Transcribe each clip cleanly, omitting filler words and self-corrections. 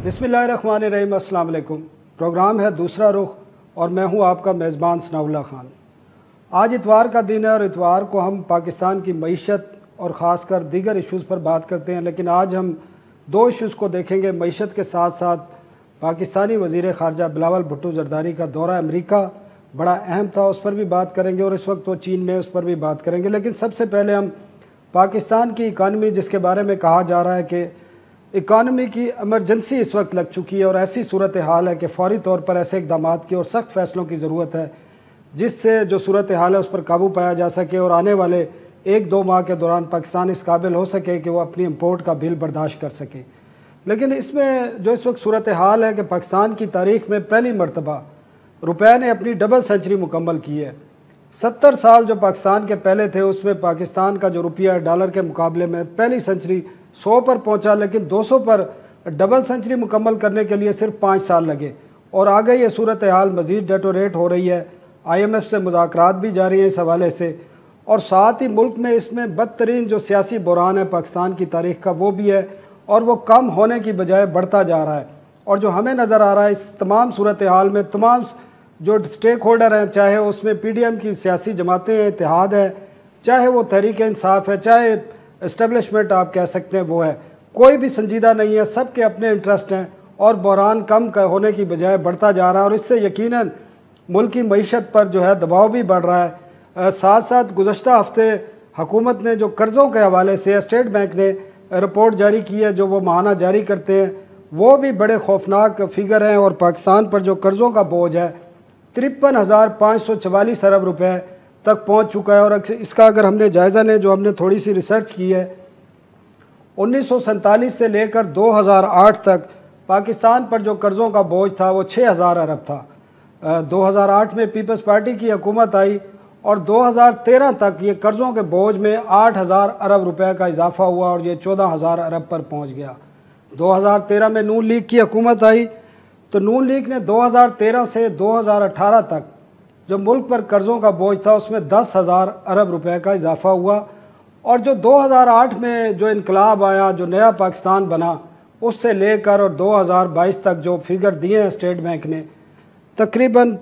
बिस्मिल्लाहिर्रहमानिर्रहीम। अस्सलाम वालेकुम। प्रोग्राम है दूसरा रुख और मैं हूं आपका मेज़बान सनाउल्लाह खान। आज इतवार का दिन है और इतवार को हम पाकिस्तान की मईशत और ख़ासकर दीगर इश्यूज़ पर बात करते हैं, लेकिन आज हम दो इश्यूज़ को देखेंगे। मईशत के साथ साथ पाकिस्तानी वज़ीर ख़ारजा बिलावल भुट्टो ज़रदारी का दौरा अमेरिका बड़ा अहम था, उस पर भी बात करेंगे, और इस वक्त वो चीन में, उस पर भी बात करेंगे। लेकिन सबसे पहले हम पाकिस्तान की इकानमी, जिसके बारे में कहा जा रहा है कि इकानमी की एमरजेंसी इस वक्त लग चुकी है और ऐसी सूरत हाल है कि फौरी तौर पर ऐसे इकदाम की और सख्त फैसलों की ज़रूरत है जिससे जो सूरत हाल है उस पर काबू पाया जा सके और आने वाले 1-2 माह के दौरान पाकिस्तान इस काबिल हो सके कि वो अपनी इम्पोर्ट का बिल बर्दाश्त कर सके। लेकिन इसमें जो इस वक्त सूरत हाल है कि पाकिस्तान की तारीख़ में पहली मरतबा रुपये ने अपनी डबल सेंचुरी मुकम्मल की है। 70 साल जो पाकिस्तान के पहले थे उसमें पाकिस्तान का जो रुपया डॉलर के मुकाबले में पहली सेंचुरी 100 पर पहुंचा, लेकिन 200 पर डबल सेंचुरी मुकम्मल करने के लिए सिर्फ 5 साल लगे और आगे ये सूरत हाल मज़ीद डेटोरेट हो रही है। IMF से मुज़ाकरात भी जारी हैं इस हवाले से, और साथ ही मुल्क में इसमें बदतरीन जो सियासी बुरान है पाकिस्तान की तारीख़ का वो भी है और वो कम होने की बजाय बढ़ता जा रहा है। और जो हमें नज़र आ रहा है इस तमाम सूरत हाल में, तमाम जो स्टेक होल्डर हैं, चाहे उसमें PDM की सियासी जमातें हैं, इत्तेहाद है, चाहे वो तहरीक इंसाफ है, चाहे इस्टेब्लिशमेंट आप कह सकते हैं, वो है, कोई भी संजीदा नहीं है, सब के अपने इंटरेस्ट हैं और बहरान कम होने की बजाय बढ़ता जा रहा है और इससे यकीनन मुल्क की मईशत पर जो है दबाव भी बढ़ रहा है। साथ साथ गुज़श्ता हफ्ते हुकूमत ने जो कर्ज़ों के हवाले से स्टेट बैंक ने रिपोर्ट जारी की है, जो वो माहाना जारी करते हैं, वो भी बड़े खौफनाक फिगर हैं और पाकिस्तान पर जो कर्ज़ों का बोझ है 53,544 अरब रुपये तक पहुंच चुका है। और इसका अगर हमने जायज़ा लें, जो हमने थोड़ी सी रिसर्च की है, 1947 से लेकर 2008 तक पाकिस्तान पर जो कर्ज़ों का बोझ था वो 6,000 अरब था। 2008 में पीपल्स पार्टी की हुकूमत आई और 2013 तक ये कर्ज़ों के बोझ में 8,000 अरब रुपए का इजाफा हुआ और ये 14,000 अरब पर पहुंच गया। 2013 में नून लीग की हुकूमत आई तो नून लीग ने 2013 से 2018 तक जो मुल्क पर कर्ज़ों का बोझ था उसमें 10,000 अरब रुपए का इजाफा हुआ। और जो 2008 में जो इनकलाब आया, जो नया पाकिस्तान बना, उससे लेकर और 2022 तक जो फिगर दिए हैं स्टेट बैंक ने, तकरीबन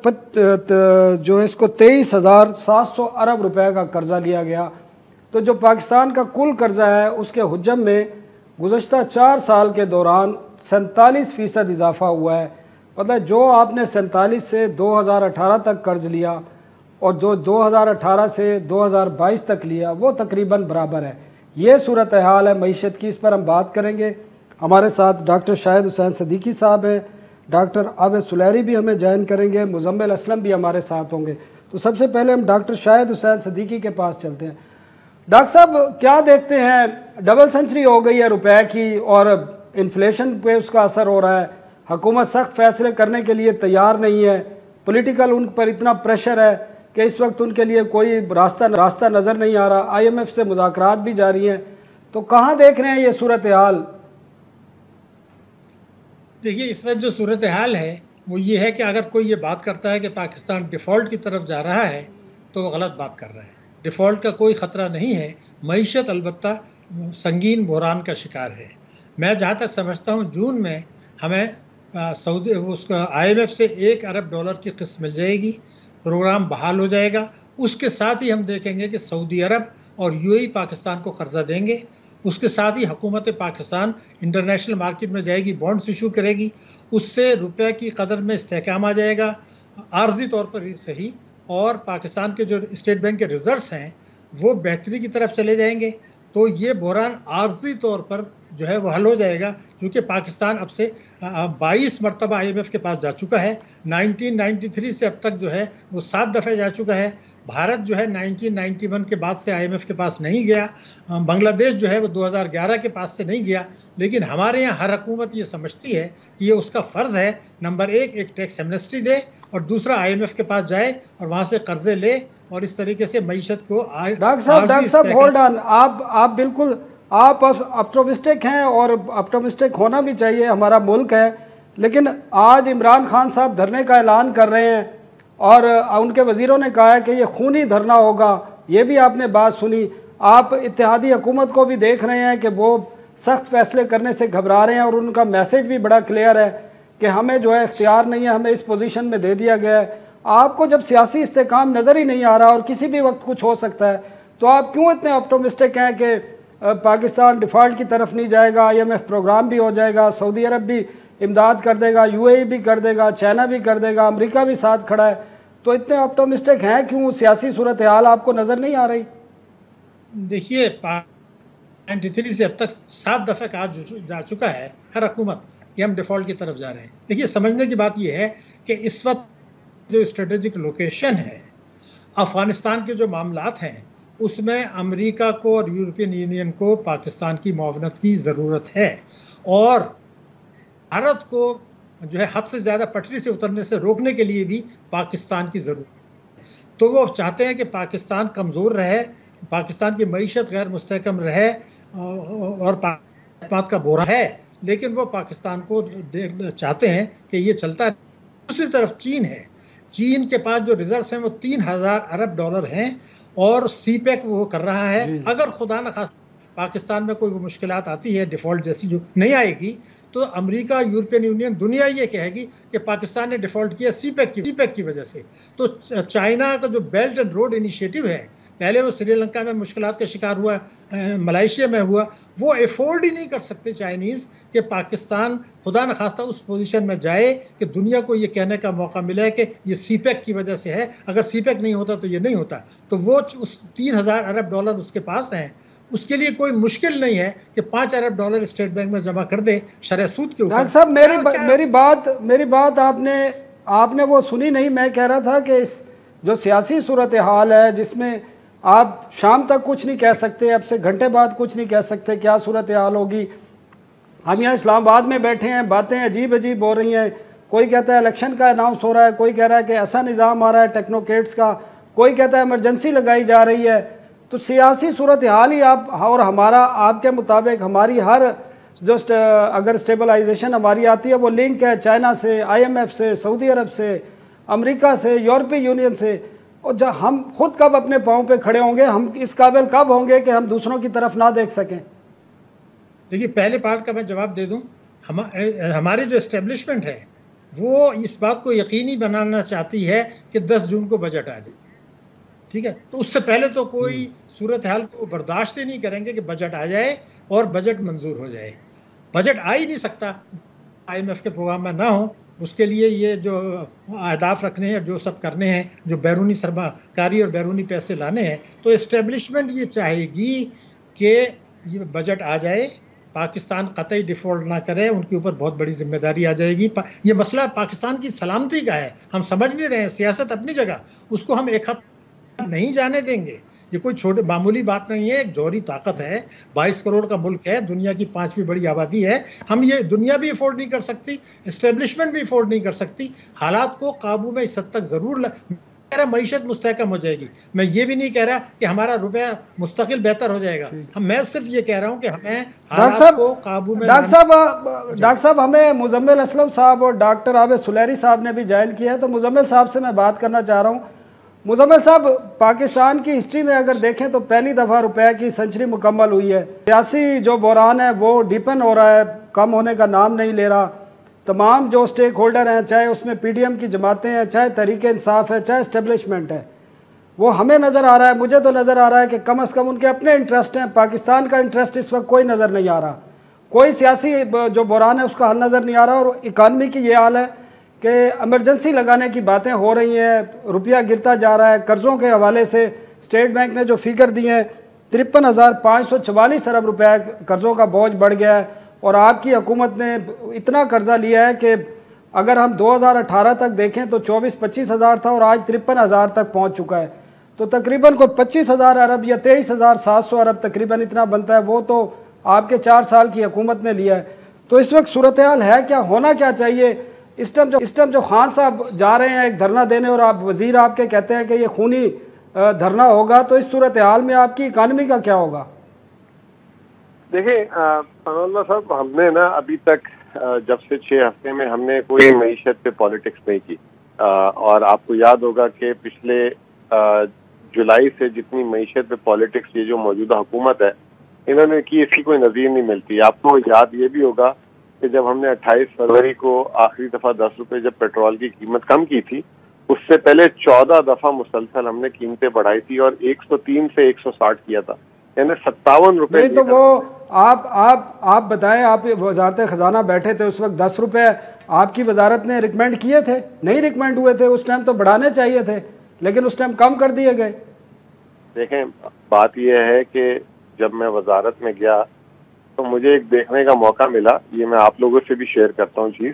जो इसको 23,700 अरब रुपए का कर्ज़ा लिया गया। तो जो पाकिस्तान का कुल कर्ज़ा है उसके हुज्जम में गुज़श्ता 4 साल के दौरान 47% इजाफा हुआ है। मतलब जो आपने 47 से 2018 तक कर्ज़ लिया और जो 2018 से 2022 तक लिया वो तकरीबन बराबर है। ये सूरत हाल है मईशत की, इस पर हम बात करेंगे। हमारे साथ डॉक्टर शाहिद हुसैन सदीकी साहब हैं, डॉक्टर आबिद सुलैरी भी हमें ज्वाइन करेंगे, मुजम्मिल असलम भी हमारे साथ होंगे। तो सबसे पहले हम डॉक्टर शाहिद हुसैन सदीकी के पास चलते हैं। डॉक्टर साहब, क्या देखते हैं, डबल सेंचुरी हो गई है रुपए की और इन्फ्लेशन पे उसका असर हो रहा है, हुकूमत सख्त फैसले करने के लिए तैयार नहीं है, पॉलिटिकल उन पर इतना प्रेशर है कि इस वक्त उनके लिए कोई रास्ता नज़र नहीं आ रहा, IMF से मुज़ाकरात भी जारी हैं, तो कहाँ देख रहे हैं ये सूरत हाल? देखिए, इस वक्त जो सूरत हाल है वो ये है कि अगर कोई ये बात करता है कि पाकिस्तान डिफ़ॉल्ट की तरफ जा रहा है तो वो गलत बात कर रहा है। डिफ़ॉल्ट का कोई ख़तरा नहीं है, मईशत अलबत्ता संगीन बहरान का शिकार है। मैं जहाँ तक समझता हूँ जून में हमें सऊदी उसका IMF से $1 अरब की किस्त मिल जाएगी, प्रोग्राम बहाल हो जाएगा। उसके साथ ही हम देखेंगे कि सऊदी अरब और UAE पाकिस्तान को कर्जा देंगे। उसके साथ ही हुकूमत पाकिस्तान इंटरनेशनल मार्केट में जाएगी, बॉन्ड्स इशू करेगी, उससे रुपये की कदर में इस्तेहकाम आ जाएगा, आर्जी तौर पर ही सही, और पाकिस्तान के जो स्टेट बैंक के रिजर्व्स हैं वो बेहतरी की तरफ चले जाएंगे। तो ये बहरान आर्जी तौर पर जो है वो हल हो जाएगा, क्योंकि पाकिस्तान अब से 22 मरतबा IMF के पास जा चुका है। 1993 से अब तक जो है वो 7 दफ़े जा चुका है। भारत जो है 1991 के बाद से IMF के पास नहीं गया। बांग्लादेश जो है वो 2011 के पास से नहीं गया। लेकिन हमारे यहाँ हर हुकूमत ये समझती है कि ये उसका फ़र्ज़ है, नंबर एक टैक्स एमनेस्टी दे और दूसरा IMF के पास जाए और वहाँ से कर्जे ले और इस तरीके से मईशत को डॉक्टर साहब होल्ड ऑन, आप बिल्कुल आप ऑप्टिमिस्टिक हैं और ऑप्टिमिस्टिक होना भी चाहिए, हमारा मुल्क है। लेकिन आज इमरान खान साहब धरने का ऐलान कर रहे हैं और उनके वज़ीरों ने कहा है कि ये खूनी धरना होगा, ये भी आपने बात सुनी। आप इत्तेहादी हुकूमत को भी देख रहे हैं कि वो सख्त फैसले करने से घबरा रहे हैं और उनका मैसेज भी बड़ा क्लियर है कि हमें जो है इख्तियार नहीं है, हमें इस पोजीशन में दे दिया गया है। आपको जब सियासी इस्तेकाम नज़र ही नहीं आ रहा और किसी भी वक्त कुछ हो सकता है, तो आप क्यों इतने ऑप्टोमिस्टिक हैं कि पाकिस्तान डिफ़ॉल्ट की तरफ नहीं जाएगा, IMF प्रोग्राम भी हो जाएगा, सऊदी अरब भी इमदाद कर देगा, UAE भी कर देगा, चाइना भी कर देगा, अमेरिका भी साथ खड़ा है, तो इतने ऑप्टोमिस्टिक हैं क्यों? सियासी सूरत हाल आपको नज़र नहीं आ रही? देखिए, 93 से अब तक 7 दफ़े कहा जा चुका है हर हुकूमत कि हम डिफ़ॉल्ट की तरफ जा रहे हैं। देखिए, समझने की बात यह है कि इस वक्त जो स्ट्रेटेजिक लोकेशन है, अफ़गानिस्तान के जो मामलात हैं, उसमें अमेरिका को और यूरोपियन यूनियन को पाकिस्तान की मुआवनत की ज़रूरत है और भारत को जो है हद से ज़्यादा पटरी से उतरने से रोकने के लिए भी पाकिस्तान की ज़रूरत है। तो वो चाहते हैं कि पाकिस्तान कमज़ोर रहे, पाकिस्तान की मईशत गैर मुस्तहकम रहे और बात का बोरा है, लेकिन वो पाकिस्तान को चाहते हैं कि ये चलता है। दूसरी तरफ चीन है, चीन के पास जो रिजर्व हैं वो 3000 अरब डॉलर हैं और CPEC वो कर रहा है। अगर खुदा न खास पाकिस्तान में कोई मुश्किलात आती है डिफ़ॉल्ट जैसी जो नहीं आएगी, तो अमेरिका, यूरोपियन यूनियन, दुनिया ये कहेगी कि पाकिस्तान ने डिफ़ॉल्ट किया CPEC की वजह से। तो चाइना का जो बेल्ट एंड रोड इनिशिएटिव है, पहले वो श्रीलंका में मुश्किलात का शिकार हुआ, मलेशिया में हुआ, वो अफोर्ड ही नहीं कर सकते चाइनीज़ कि पाकिस्तान खुदा न खास्ता उस पोजीशन में जाए कि दुनिया को ये कहने का मौका मिले कि ये CPEC की वजह से है। अगर CPEC नहीं होता तो ये नहीं होता। तो वो उस 3000 अरब डॉलर उसके पास हैं, उसके लिए कोई मुश्किल नहीं है कि 5 अरब डॉलर स्टेट बैंक में जमा कर दे शरह सूद के ऊपर। डॉक्टर साहब, मेरी बात आपने वो सुनी नहीं। मैं कह रहा था कि इस जो सियासी सूरत हाल है, जिसमें आप शाम तक कुछ नहीं कह सकते, अब से घंटे बाद कुछ नहीं कह सकते क्या सूरत हाल होगी। हम यहाँ इस्लामाबाद में बैठे हैं, बातें अजीब अजीब हो रही हैं। कोई कहता है इलेक्शन का अनाउंस हो रहा है, कोई कह रहा है कि ऐसा निज़ाम आ रहा है टेक्नोक्रेट्स का, कोई कहता है इमरजेंसी लगाई जा रही है। तो सियासी सूरत हाल ही आप और हमारा आपके मुताबिक हमारी हर जो अगर स्टेबलाइजेशन हमारी आती है वो लिंक है चाइना से, IMF से, सऊदी अरब से, अमेरिका से, यूरोपीय यूनियन से। और जब हम खुद कब अपने पाँव पे खड़े होंगे, हम इस काबिल कब होंगे कि हम दूसरों की तरफ ना देख सकें? देखिए, पहले पार्ट का मैं जवाब दे दूं। हमारी जो एस्टेब्लिशमेंट है वो इस बात को यकीनी बनाना चाहती है कि 10 जून को बजट आ जाए, ठीक है। तो उससे पहले तो कोई सूरत हाल को बर्दाश्त ही नहीं करेंगे कि बजट आ जाए और बजट मंजूर हो जाए। बजट आ ही नहीं सकता IMF के प्रोग्राम में ना हो। उसके लिए ये जो अहदाफ रखने हैं, जो सब करने हैं, जो बैरूनी सरमाकारी और बैरूनी पैसे लाने हैं, तो एस्टेब्लिशमेंट ये चाहेगी कि ये बजट आ जाए, पाकिस्तान कतई डिफ़ॉल्ट ना करे, उनके ऊपर बहुत बड़ी जिम्मेदारी आ जाएगी। ये मसला पाकिस्तान की सलामती का है, हम समझ नहीं रहे हैं। सियासत अपनी जगह, उसको हम एक हफ्ता नहीं जाने देंगे। ये कोई छोटे मामूली बात नहीं है, एक जौहरी ताकत है, 22 करोड़ का मुल्क है, दुनिया की 5वीं बड़ी आबादी है। हम ये दुनिया भी अफोर्ड नहीं कर सकती, एस्टेब्लिशमेंट भी अफोर्ड नहीं कर सकती। हालात को काबू में इस हद तक जरूर मईशत मुस्तहकम हो जाएगी। मैं ये भी नहीं कह रहा कि हमारा रुपया मुस्तकिल बेहतर हो जाएगा। मैं सिर्फ ये कह रहा हूँ कि हमें हालात को काबू में। डॉक्टर साहब, हमें मुजम्मिल असलम साहब और डॉक्टर आबिद सुलेरी साहब ने भी ज्वाइन किया है, तो मुजम्मिल साहब से मैं बात करना चाह रहा हूँ। मुजम्मिल साहब, पाकिस्तान की हिस्ट्री में अगर देखें तो पहली दफ़ा रुपए की सेंचुरी मुकम्मल हुई है। सियासी जो बहरान है वो डीपन हो रहा है, कम होने का नाम नहीं ले रहा। तमाम जो स्टेक होल्डर हैं, चाहे उसमें PDM की जमातें हैं, चाहे तहरीक इंसाफ है, चाहे इस्टेब्लिशमेंट है, वो हमें नज़र आ रहा है, मुझे तो नज़र आ रहा है कि कम अज़ कम उनके अपने इंटरेस्ट हैं। पाकिस्तान का इंटरेस्ट इस वक्त कोई नज़र नहीं आ रहा। कोई सियासी जो बहरान है उसका हल नज़र नहीं आ रहा। और इकानमी की ये हाल है कि इमरजेंसी लगाने की बातें हो रही हैं, रुपया गिरता जा रहा है। कर्ज़ों के हवाले से स्टेट बैंक ने जो फिगर दी हैं, 53,544 अरब रुपये कर्ज़ों का बोझ बढ़ गया है। और आपकी हुकूमत ने इतना कर्जा लिया है कि अगर हम 2018 तक देखें तो 24-25 हज़ार था और आज 53,000 तक पहुंच चुका है। तो तकरीबन को 25,000 अरब या 23,700 अरब तकरीबन इतना बनता है, वो तो आपके 4 साल की हुकूमत ने लिया है। तो इस वक्त सूरत हाल है क्या, होना क्या चाहिए? इस टाइम जो खान साहब जा रहे हैं एक धरना देने और आप वजीर आपके कहते हैं कि ये खूनी धरना होगा, तो इस सूरत हाल में आपकी इकानमी का क्या होगा? देखिए पनौल्ला साहब, हमने ना अभी तक जब से 6 हफ्ते में हमने कोई मईशत पे पॉलिटिक्स नहीं की। और आपको याद होगा कि पिछले जुलाई से जितनी मईशत पे पॉलिटिक्स ये जो मौजूदा हुकूमत है इन्होंने की, इसकी कोई नज़ीर नहीं मिलती। आपको याद ये भी होगा कि जब हमने 28 फरवरी को आखिरी दफ़ा 10 रुपए जब पेट्रोल की कीमत कम की थी, उससे पहले 14 दफ़ा मुसलसल हमने कीमतें बढ़ाई थी और 103 से 160 किया था, यानी 57 रुपए। नहीं तो वो आप बताएं, आप वजारत खजाना बैठे थे उस वक्त, 10 रुपए आपकी वजारत ने रिकमेंड किए थे? नहीं रिकमेंड हुए थे उस टाइम, तो बढ़ाने चाहिए थे, लेकिन उस टाइम कम कर दिए गए। देखें, बात यह है कि जब मैं वजारत में गया तो मुझे एक देखने का मौका मिला, ये मैं आप लोगों से भी शेयर करता हूँ चीज,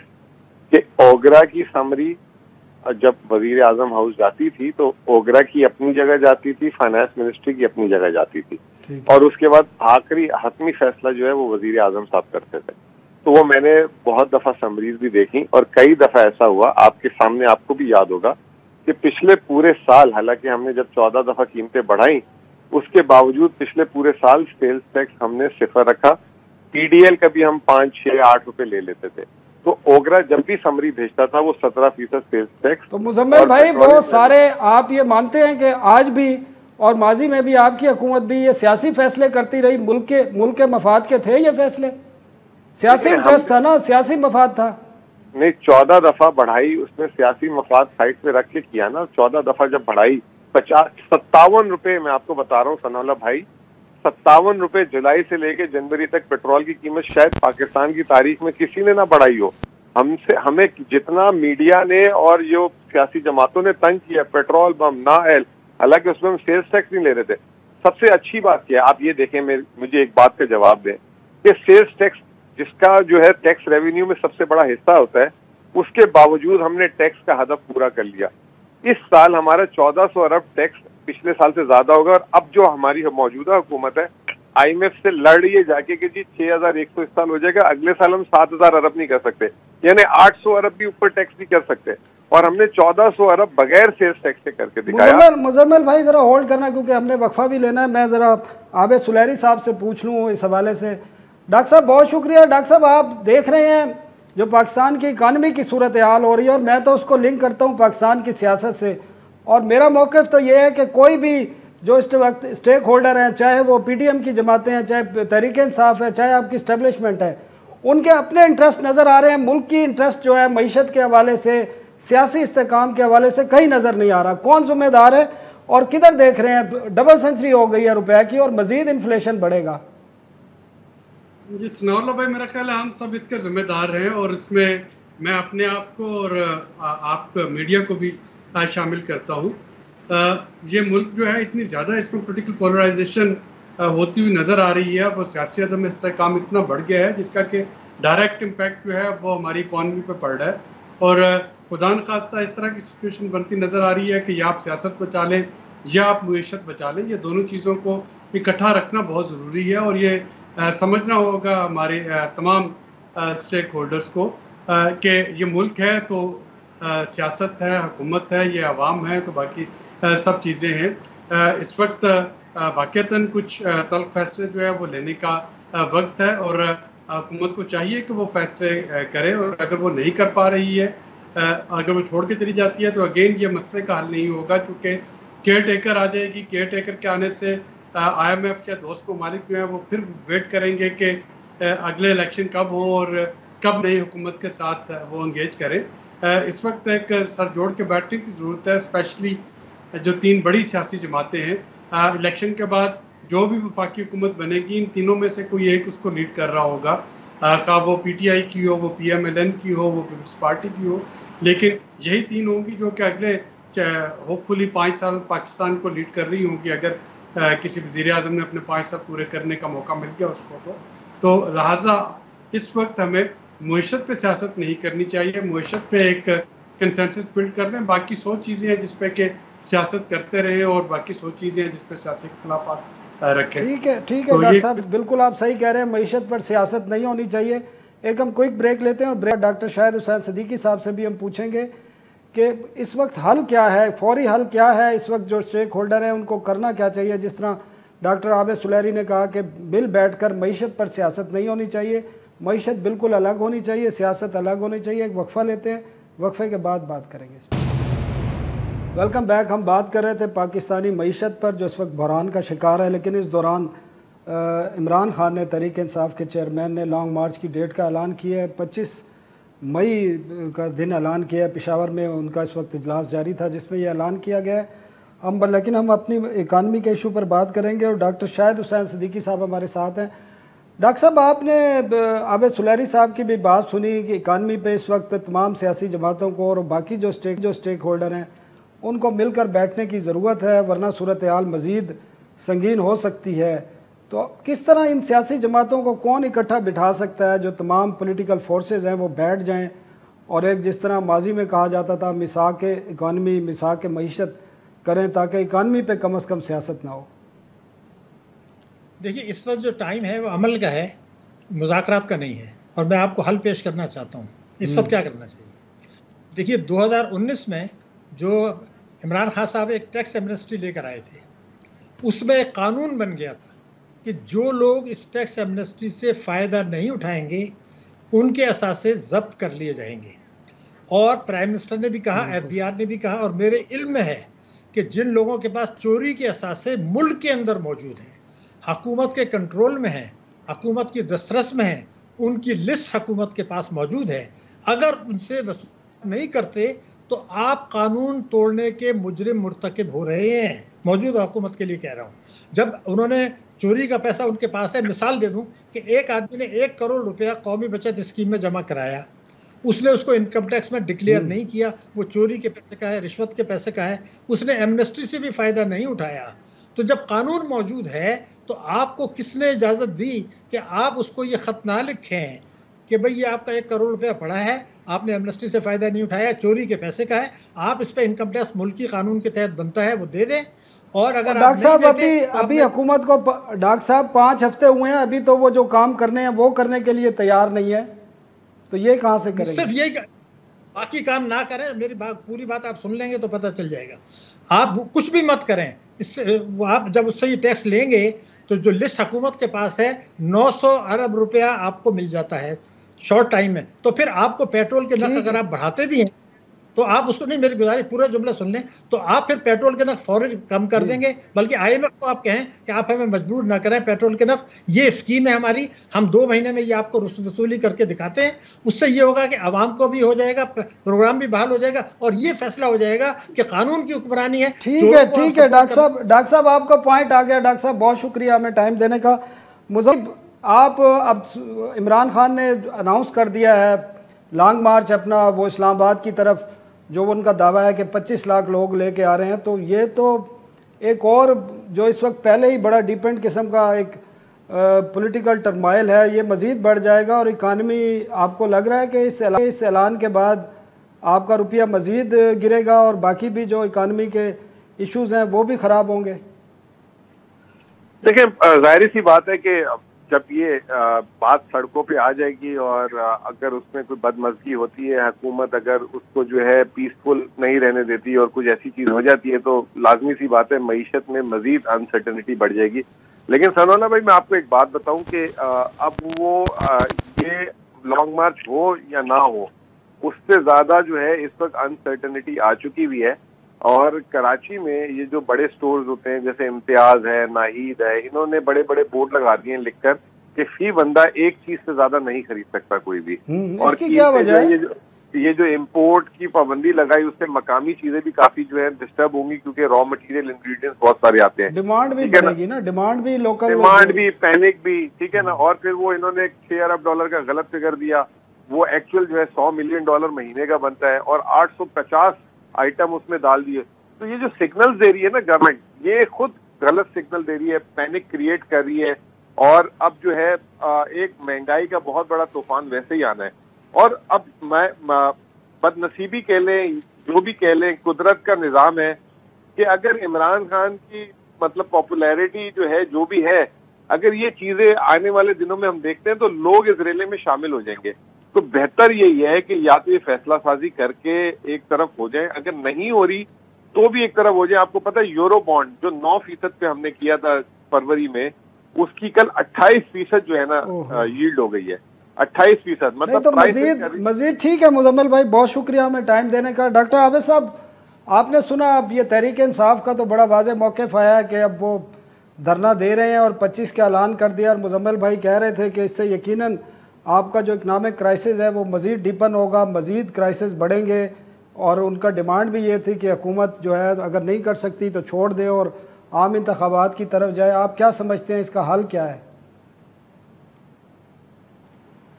कि ओगरा की समरी जब वजीर आजम हाउस जाती थी तो ओगरा की अपनी जगह जाती थी, फाइनेंस मिनिस्ट्री की अपनी जगह जाती थी, और उसके बाद आखिरी हतमी फैसला जो है वो वजीर आजम साहब करते थे। तो वो मैंने बहुत दफा समरीज भी देखी और कई दफा ऐसा हुआ, आपके सामने, आपको भी याद होगा कि पिछले पूरे साल, हालांकि हमने जब 14 दफा कीमतें बढ़ाई, उसके बावजूद पिछले पूरे साल सेल्स टैक्स हमने सिफर रखा। पीडीएल का भी हम 5, 6, 8 रुपए ले लेते थे। तो ओगरा जब भी समरी भेजता था वो 17% सेल्स टैक्स। तो मुजम्मिल भाई, वो सारे आप ये मानते हैं कि आज भी और माजी में भी आपकी हुकूमत भी ये सियासी फैसले करती रही, मुल्क के मफाद के थे ये फैसले? सियासी इंटरेस्ट था ना, सियासी मफाद था? नहीं, 14 दफा बढ़ाई, उसने सियासी मफाद साइड पे रख के किया ना। 14 दफा जब बढ़ाई, 57 रुपए, मैं आपको बता रहा हूँ सनाउल्लाह भाई, 57 रुपए जुलाई से लेके जनवरी तक पेट्रोल की कीमत शायद पाकिस्तान की तारीख में किसी ने ना बढ़ाई हो। हमें जितना मीडिया ने और जो सियासी जमातों ने तंग किया, पेट्रोल बम नाअहल, हालांकि उसमें हम सेल्स टैक्स नहीं ले रहे थे। सबसे अच्छी बात क्या है, आप ये देखें, मुझे एक बात का जवाब दें कि सेल्स टैक्स, जिसका जो है टैक्स रेवेन्यू में सबसे बड़ा हिस्सा होता है, उसके बावजूद हमने टैक्स का हदफ पूरा कर लिया। इस साल हमारा 1400 अरब टैक्स पिछले साल से ज्यादा होगा, और अब जो हमारी मौजूदा हुकूमत है IMF से लड़ रही है जाके कि जी 6100 इस साल हो जाएगा, अगले साल हम 7000 अरब नहीं कर सकते, यानी 800 अरब भी ऊपर टैक्स नहीं कर सकते, और हमने 1400 अरब बगैर सेल्स टैक्स से करके दिखाया। मुजम्मिल भाई जरा होल्ड करना, क्योंकि हमने वक्फा भी लेना है। मैं जरा आबिद सुलैरी साहब से पूछ लूँ इस हवाले से। डॉक्टर साहब बहुत शुक्रिया। डॉक्टर साहब, आप देख रहे हैं जो पाकिस्तान की इकानमी की सूरत हाल हो रही है, और मैं तो उसको लिंक करता हूँ पाकिस्तान की सियासत से, और मेरा मौक़िफ़ तो ये है कि कोई भी जो इस वक्त स्टेक होल्डर हैं, चाहे वो PTM की जमातें हैं, चाहे तहरीक-ए-इंसाफ है, चाहे आपकी इस्टेब्लिशमेंट है, उनके अपने इंटरेस्ट नज़र आ रहे हैं। मुल्क की इंटरेस्ट जो है मईशत के हवाले से, सियासी इस्तेकाम के हवाले से कहीं नज़र नहीं आ रहा। कौन जिम्मेदार है और किधर देख रहे हैं? डबल सेंचुरी हो गई है रुपए की और मज़ीद इन्फ्लेशन बढ़ेगा। जी सनाउल्लाह भाई, मेरा ख्याल है हम सब इसके जिम्मेदार हैं, और इसमें मैं अपने आप को और आप मीडिया को भी शामिल करता हूँ। ये मुल्क जो है इतनी ज़्यादा इसमें पोलिटिकल पोलराइजेशन होती हुई नज़र आ रही है, वो सियासी अदम इस्तेहकाम इतना बढ़ गया है जिसका कि डायरेक्ट इम्पैक्ट जो है वो हमारी इकॉनमी पे पड़ रहा है, और खुदा न खास्ता इस तरह की सिचुएशन बनती नज़र आ रही है कि या आप सियासत बचा लें या आप मुईशत बचा लें। ये दोनों चीज़ों को इकट्ठा रखना बहुत ज़रूरी है, और ये समझना होगा हमारे तमाम स्टेक होल्डर्स को कि ये मुल्क है तो सियासत है, हुकूमत है, ये अवाम है, तो बाकी सब चीज़ें हैं। इस वक्त वाक़तन कुछ तल्ख फैसले जो है वो लेने का वक्त है, और हुकूमत को चाहिए कि वो फैसले करे, और अगर वो नहीं कर पा रही है, अगर वो छोड़ के चली जाती है, तो अगेन ये मसले का हल नहीं होगा, क्योंकि केयर टेकर आ जाएगी। केयर टेकर के आने से IMF या दोस्त ममालिक जो है वो फिर वेट करेंगे कि अगले इलेक्शन कब हो और कब नई हुकूमत के साथ वो इंगेज करें। इस वक्त एक सर जोड़ के बैठने की ज़रूरत है, स्पेशली जो 3 बड़ी सियासी जमातें हैं। इलेक्शन के बाद जो भी वफाकी हुकूमत बनेगी, इन तीनों में से कोई एक उसको लीड कर रहा होगा, खा वो PTI की हो, वो PMLN की हो, वो पीपल्स पार्टी की हो, लेकिन यही 3 होंगी जो कि अगले होपफुली 5 साल पाकिस्तान को लीड कर रही होंगी, अगर किसी वज़ीर आज़म ने अपने 5 साल पूरे करने का मौका मिल गया उसको। तो लिहाजा इस वक्त हमें मुईशत पे सियासत नहीं करनी चाहिए, मुईशत पे एक कंसेंसस बिल्ड कर लें। बाकी 100 चीज़ें हैं जिस पे के सियासत करते रहे, और बाकी 100 चीज़ें हैं जिस पे सियासी इख्तिलाफ़ात रखें। ठीक है तो डॉक्टर साहब, बिल्कुल आप सही कह रहे हैं, मईशत पर सियासत नहीं होनी चाहिए। एक हम क्विक ब्रेक लेते हैं, और ब्रेक डॉक्टर शाहिद हुसैन सिद्दीकी साहब से भी हम पूछेंगे कि इस वक्त हल क्या है, फौरी हल क्या है, इस वक्त जो स्टेक होल्डर हैं उनको करना क्या चाहिए। जिस तरह डॉक्टर आबिद सुलैरी ने कहा कि बिल बैठकर मईशत पर सियासत नहीं होनी चाहिए, मईशत बिल्कुल अलग होनी चाहिए, सियासत अलग होनी चाहिए। एक वक्फा लेते हैं, वक्फे के बाद बात करेंगे इस पर। Welcome back. हम बात कर रहे थे पाकिस्तानी मईशत पर जो इस वक्त बहरान का शिकार है, लेकिन इस दौरान इमरान खान ने तहरीक इंसाफ के चेयरमैन ने लॉन्ग मार्च की डेट का ऐलान किया है। 25 मई का दिन ऐलान किया है। पेशावर में उनका इस वक्त इजलास जारी था जिसमें यह ऐलान किया गया है। लेकिन हम अपनी इकानमी के इशू पर बात करेंगे और डॉक्टर शाहिद हुसैन सिद्दीकी साहब हमारे साथ हैं। डॉक्टर साहब, आपने आबिद सुलैरी साहब की भी बात सुनी कि इकानमी पे इस वक्त तमाम सियासी जमातों को और बाकी जो स्टेक होल्डर हैं उनको मिलकर बैठने की ज़रूरत है, वरना सूरत हाल मज़ीद संगीन हो सकती है। तो किस तरह इन सियासी जमातों को कौन इकट्ठा बिठा सकता है जो तमाम पॉलिटिकल फोर्सेस हैं वो बैठ जाएं और एक जिस तरह माजी में कहा जाता था मिसाक इकानमी, मिसाक मईशत करें ताकि इकानमी पे कम अज़ कम सियासत ना हो? देखिए, इस वक्त जो टाइम है वो अमल का है, मुज़ाकरात का नहीं है। और मैं आपको हल पेश करना चाहता हूँ इस वक्त क्या करना चाहिए। देखिए, 2019 में जो इमरान खान साहब एक टैक्स एमनेस्टी लेकर आए थे, उसमें एक कानून बन गया था कि जो लोग इस टैक्स एमनेस्टी से फ़ायदा नहीं उठाएंगे उनके असासे ज़ब्त कर लिए जाएंगे। और प्राइम मिनिस्टर ने भी कहा, FBR ने भी कहा, और मेरे इल्म में है कि जिन लोगों के पास चोरी के असासे मुल्क के अंदर मौजूद हैं, हुकूमत के कंट्रोल में हैं, हुकूमत की दस्तरस में हैं, उनकी लिस्ट हुकूमत के पास मौजूद है। अगर उनसे वसूल नहीं करते तो आप कानून तोड़ने के मुजरिम मुर्तकिब हो रहे हैं। मौजूदा हुकूमत के लिए कह रहा हूँ। जब उन्होंने चोरी का पैसा उनके पास है, मिसाल दे दूं कि एक आदमी ने 1 करोड़ रुपया कौमी बचत स्कीम में जमा कराया, उसने उसको इनकम टैक्स में डिक्लेयर नहीं किया, वो चोरी के पैसे का है, रिश्वत के पैसे का है, उसने एमनेस्टी से भी फ़ायदा नहीं उठाया। तो जब कानून मौजूद है तो आपको किसने इजाज़त दी कि आप उसको ये ख़त ना लिखें कि भाई ये आपका 1 करोड़ रुपया पड़ा है, आपने एमनेस्टी से फ़ायदा नहीं उठाया, चोरी के पैसे का है, आप इस पर इनकम टैक्स मुल्की कानून के तहत बनता है वो दे दें। और अगर डॉक्टर साहब अभी हुकूमत को डॉक्टर साहब 5 हफ्ते हुए हैं, अभी तो वो जो काम करने हैं वो करने के लिए तैयार नहीं है, तो ये कहाँ से करेंगे? सिर्फ यही, बाकी काम ना करें। मेरी पूरी बात आप सुन लेंगे तो पता चल जाएगा। आप कुछ भी मत करें, इससे आप जब उससे ये टैक्स लेंगे तो जो लिस्ट हुकूमत के पास है 900 अरब रुपया आपको मिल जाता है शॉर्ट टाइम में। तो फिर आपको पेट्रोल के नर्ख अगर आप बढ़ाते भी हैं तो आप उसको नहीं, मेरी गुजारिश पूरा जुमला सुन लें, तो आप फिर पेट्रोल के नर्ख फौरन कम कर देंगे। बल्कि IMF को आप कहें कि आप हमें मजबूर ना करें पेट्रोल के नर्ख, ये स्कीम है हमारी, हम 2 महीने में ये आपको वसूली करके दिखाते हैं। उससे ये होगा कि आवाम को भी हो जाएगा, प्रोग्राम भी बहाल हो जाएगा और ये फैसला हो जाएगा कि कानून की हुक्मरानी है। ठीक है डॉक्टर साहब आपका पॉइंट आ गया। डॉक्टर साहब बहुत शुक्रिया हमें टाइम देने का। मुझे आप अब इमरान खान ने अनाउंस कर दिया है लॉन्ग मार्च अपना वो इस्लामाबाद की तरफ, जो उनका दावा है कि 25 लाख लोग लेके आ रहे हैं, तो ये तो एक और जो इस वक्त पहले ही बड़ा डिपेंड किस्म का एक पॉलिटिकल टर्माइल है, ये मज़ीद बढ़ जाएगा। और इकानमी आपको लग रहा है कि इस ऐलान के बाद आपका रुपया मज़ीद गिरेगा और बाकी भी जो इकानमी के इश्यूज़ हैं वो भी ख़राब होंगे? देखिए, जाहिर सी बात है कि जब ये बात सड़कों पे आ जाएगी और अगर उसमें कोई बदमज़गी होती है, हुकूमत अगर उसको जो है पीसफुल नहीं रहने देती और कुछ ऐसी चीज़ हो जाती है, तो लाजमी सी बात है मईशत में मज़ीद अनसर्टनिटी बढ़ जाएगी। लेकिन सनौला भाई, मैं आपको एक बात बताऊं कि अब वो ये लॉन्ग मार्च हो या ना हो, उससे ज़्यादा जो है इस वक्त अनसर्टनिटी आ चुकी हुई है। और कराची में ये जो बड़े स्टोर्स होते हैं जैसे इम्तियाज है, नाहीद है, इन्होंने बड़े बड़े बोर्ड लगा दिए हैं लिखकर कि फी बंदा एक चीज से ज्यादा नहीं खरीद सकता कोई भी। और क्या वजह है? ये जो इम्पोर्ट की पाबंदी लगाई उससे मकामी चीजें भी काफी जो है डिस्टर्ब होंगी, क्योंकि रॉ मटेरियल इंग्रेडिएंट्स बहुत सारे आते हैं। डिमांड भी बढ़ेगी ना, डिमांड भी लोकल, डिमांड भी, पैनिक भी, ठीक है ना। और फिर वो इन्होंने $6 अरब का गलत फिगर दिया, वो एक्चुअल जो है $100 मिलियन महीने का बनता है और 850 आइटम उसमें डाल दिए। तो ये जो सिग्नल्स दे रही है ना गवर्नमेंट, ये खुद गलत सिग्नल दे रही है, पैनिक क्रिएट कर रही है। और अब जो है एक महंगाई का बहुत बड़ा तूफान वैसे ही आना है। और अब मैं बदनसीबी कह लें, जो भी कह लें, कुदरत का निज़ाम है कि अगर इमरान खान की मतलब पॉपुलैरिटी जो है जो भी है, अगर ये चीजें आने वाले दिनों में हम देखते हैं तो लोग इस रेले में शामिल हो जाएंगे। तो बेहतर यही है कि या तो ये फैसला साजी करके एक तरफ हो जाए, अगर नहीं हो रही तो भी एक तरफ हो जाए। आपको पता है यूरो बॉन्ड जो 9% पे हमने किया था फरवरी में, उसकी कल 28% जो है ना यील्ड हो गई है। 28%, मतलब तो मजीद ठीक है। मुजम्मिल भाई बहुत शुक्रिया हमें टाइम देने का। डॉक्टर आबिद साहब, आपने सुना अब ये तहरीक इंसाफ का तो बड़ा वाज़ेह मौक़िफ़ आया है कि अब वो धरना दे रहे हैं और 25 का ऐलान कर दिया। और मुजम्मिल भाई कह रहे थे कि इससे यकीनन आपका जो इकनॉमिक क्राइसिस है वो मज़ीद डीपन होगा, मज़ीद क्राइसिस बढ़ेंगे। और उनका डिमांड भी ये थी कि हुकूमत जो है अगर नहीं कर सकती तो छोड़ दे और आम इंतखाबात की तरफ जाए। आप क्या समझते हैं, इसका हल क्या है?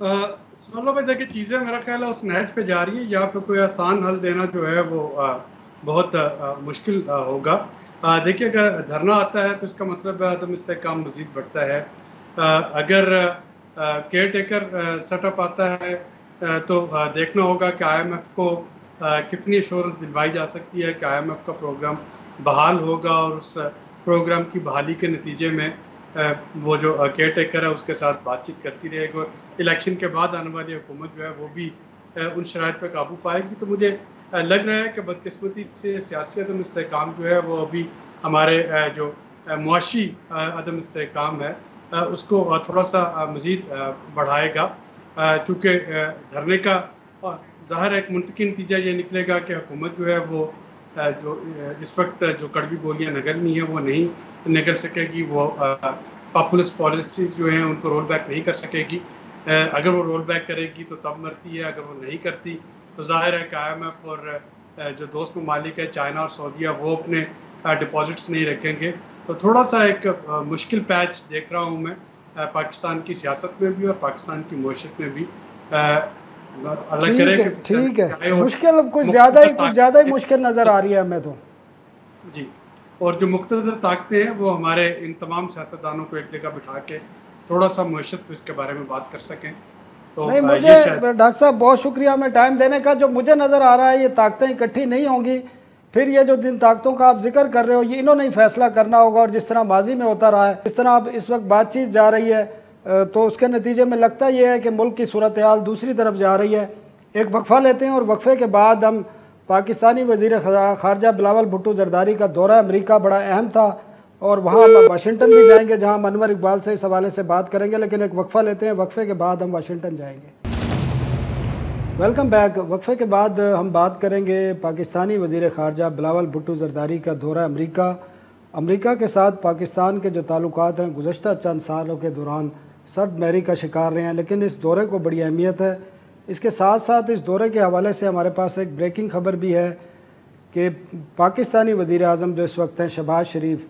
सवाल भाई देखिए, चीज़ें मेरा ख्याल है उस नहज पे जा रही है। यहाँ पे कोई आसान हल देना जो है वो बहुत मुश्किल होगा। देखिए, अगर धरना आता है तो इसका मतलब आदम इस्तेहकाम मज़ीद बढ़ता है। अगर केयर टेकर सेटअप आता है तो देखना होगा कि IMF को कितनी एश्योरेंस दिलवाई जा सकती है कि IMF का प्रोग्राम बहाल होगा और उस प्रोग्राम की बहाली के नतीजे में वो जो केयर टेकर है उसके साथ बातचीत करती रहेगी और इलेक्शन के बाद आने वाली हुकूमत जो है वो भी उन शराइत पर काबू पाएगी। तो मुझे लग रहा है कि बदकिस्मती से सियासी अदम इस्तेहकाम जो है वो अभी हमारे जो मुआशी अदम इस्तेहकाम है उसको थोड़ा सा मज़ीद बढ़ाएगा, चूँकि धरने का ज़ाहिर एक मुंतकी नतीजा ये निकलेगा कि हुकूमत जो है वो जो इस वक्त जो कड़वी गोलियाँ निकलनी है वो नहीं निकल सकेगी, वो पॉपुलिस्ट पॉलिसीज़ जो हैं उनको रोल बैक नहीं कर सकेगी। अगर वो रोल बैक करेगी तो तब मरती है, अगर वो नहीं करती तो ज़ाहिर है कि IMF और जो दोस्त ममालिक है चाइना और सऊदीया वो अपने डिपॉजिट्स नहीं रखेंगे। तो थोड़ा सा एक मुश्किल पैच देख रहा हूँ मैं पाकिस्तान की सियासत में भी और पाकिस्तान की मईशत में भी। अल्लाह करे कि ठीक है, मुश्किल कुछ ज़्यादा ही मुश्किल नज़र आ रही है हमें तो जी। और जो मुख्तलिफ ताकतें हैं वो हमारे इन तमाम सियासतदानों को एक जगह बिठा के थोड़ा सा मईशत पे इसके बारे में बात कर सकें। तो नहीं, मुझे डॉक्टर साहब बहुत शुक्रिया हमें टाइम देने का। जो मुझे नज़र आ रहा है ये ताकतें इकट्ठी नहीं होंगी, फिर ये जो जिन ताकतों का आप जिक्र कर रहे हो ये इन्होंने ही फैसला करना होगा। और जिस तरह माजी में होता रहा है, जिस तरह अब इस वक्त बातचीत जा रही है, तो उसके नतीजे में लगता ये है कि मुल्क की सूरत हाल दूसरी तरफ जा रही है। एक वक्फा लेते हैं और वक्फे के बाद हम पाकिस्तानी वज़ीर ख़ारजा बिलावल भुट्टो ज़रदारी का दौरा अमेरिका बड़ा अहम था और वहाँ हम वाशिंगटन भी जाएंगे जहाँ हम अनवर इकबाल से इस हवाले से बात करेंगे। लेकिन एक वक्फा लेते हैं, वक्फे के बाद हम वाशिंगटन जाएंगे। Welcome back. वक्फे के बाद हम बात करेंगे पाकिस्तानी वज़ीर ख़ारजा बिलावल भुट्टो ज़रदारी का दौरा अमेरिका के साथ पाकिस्तान के जो ताल्लुकात हैं गुज़श्ता चंद सालों के दौरान सर्द महरी का शिकार रहे हैं, लेकिन इस दौरे को बड़ी अहमियत है। इसके साथ साथ इस दौरे के हवाले से हमारे पास एक ब्रेकिंग खबर भी है कि पाकिस्तानी वज़ीर आज़म जो इस वक्त हैं शहबाज शरीफ,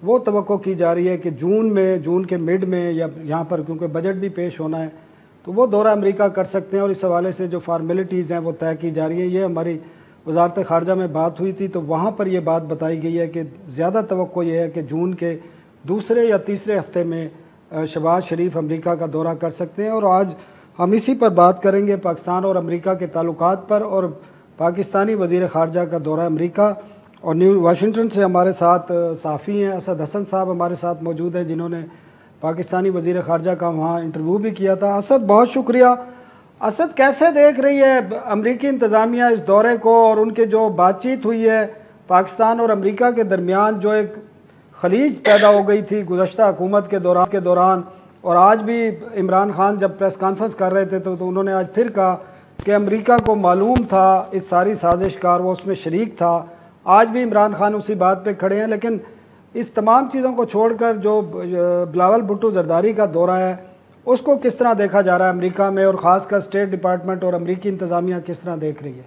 वो तवक्को की जा रही है कि जून के मिड में या यहाँ पर क्योंकि बजट भी पेश होना है तो वो दौरा अमेरिका कर सकते हैं। और इस हवाले से जो फार्मेलिटीज़ हैं वो तय की जा रही हैं। ये हमारी वजारत ख़ारजा में बात हुई थी तो वहाँ पर ये बात बताई गई है कि ज़्यादा तवक्को ये है कि जून के दूसरे या तीसरे हफ्ते में शहबाज शरीफ अमेरिका का दौरा कर सकते हैं। और आज हम इसी पर बात करेंगे, पाकिस्तान और अमेरिका के ताल्लुकात पर और पाकिस्तानी वज़ीर ख़ारजा का दौरा अमेरिका। और न्यू वाशिंगटन से हमारे साथ सहाफ़ी हैं असद हसन साहब हमारे साथ मौजूद हैं, जिन्होंने पाकिस्तानी वज़ीर ख़ारजा का वहाँ इंटरव्यू भी किया था। असद बहुत शुक्रिया। असद, कैसे देख रही है अमरीकी इंतज़ामिया इस दौरे को और उनके जो बातचीत हुई है पाकिस्तान और अमेरिका के दरमियान, जो एक खलीज पैदा हो गई थी गुज़श्ता हुकूमत के दौरान और आज भी इमरान खान जब प्रेस कॉन्फ्रेंस कर रहे थे तो उन्होंने आज फिर कहा कि अमेरिका को मालूम था इस सारी साजिश का, वो उसमें शरीक था। आज भी इमरान खान उसी बात पे खड़े हैं। लेकिन इस तमाम चीज़ों को छोड़कर जो बिलावल भुट्टो ज़रदारी का दौरा है उसको किस तरह देखा जा रहा है अमेरिका में, और ख़ासकर स्टेट डिपार्टमेंट और अमेरिकी इंतज़ामिया किस तरह देख रही है?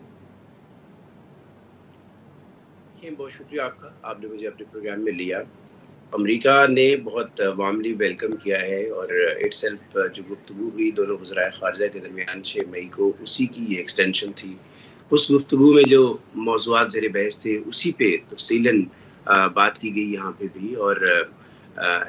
बहुत शुक्रिया आपका, आपने मुझे अपने प्रोग्राम में लिया। अमेरिका ने बहुत वार्मली वेलकम किया है और इटसेल्फ जो गुफ्तगू हुई दोनों वज़राए ख़ारजा के दरमियान 6 मई को, उसी की ये एक्सटेंशन थी। उस गुफ्तगू में जो मौज़ूआत ज़ेर बहस थे उसी पे तफ़सीलन बात की गई यहाँ पे भी। और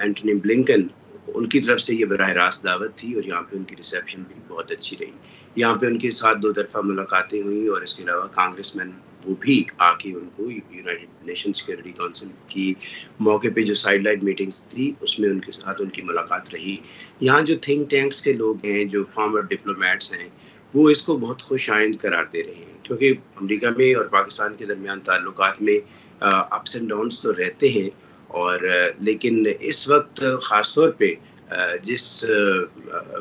एंटनी ब्लिंकन, उनकी तरफ से ये बराह रास्त दावत थी और यहाँ पे उनकी रिसेप्शन भी बहुत अच्छी रही। यहाँ पे उनके साथ 2 तरफ़ा मुलाकातें हुई और इसके अलावा कांग्रेसमैन वो भी आके उनको यूनाइटेड नेशन सिक्योरिटी काउंसिल की मौके पे जो साइडलाइन मीटिंग्स थी उसमें उनके साथ उनकी मुलाकात रही। यहाँ जो थिंक टैंक्स के लोग हैं, जो फॉर्मर डिप्लोमेट्स हैं, वो इसको बहुत खुश आइंद करार दे रहे हैं, क्योंकि अमेरिका में और पाकिस्तान के दरमियान ताल्लुकात में अप्स एंड डाउन्स तो रहते हैं और लेकिन इस वक्त ख़ास तौर पे जिस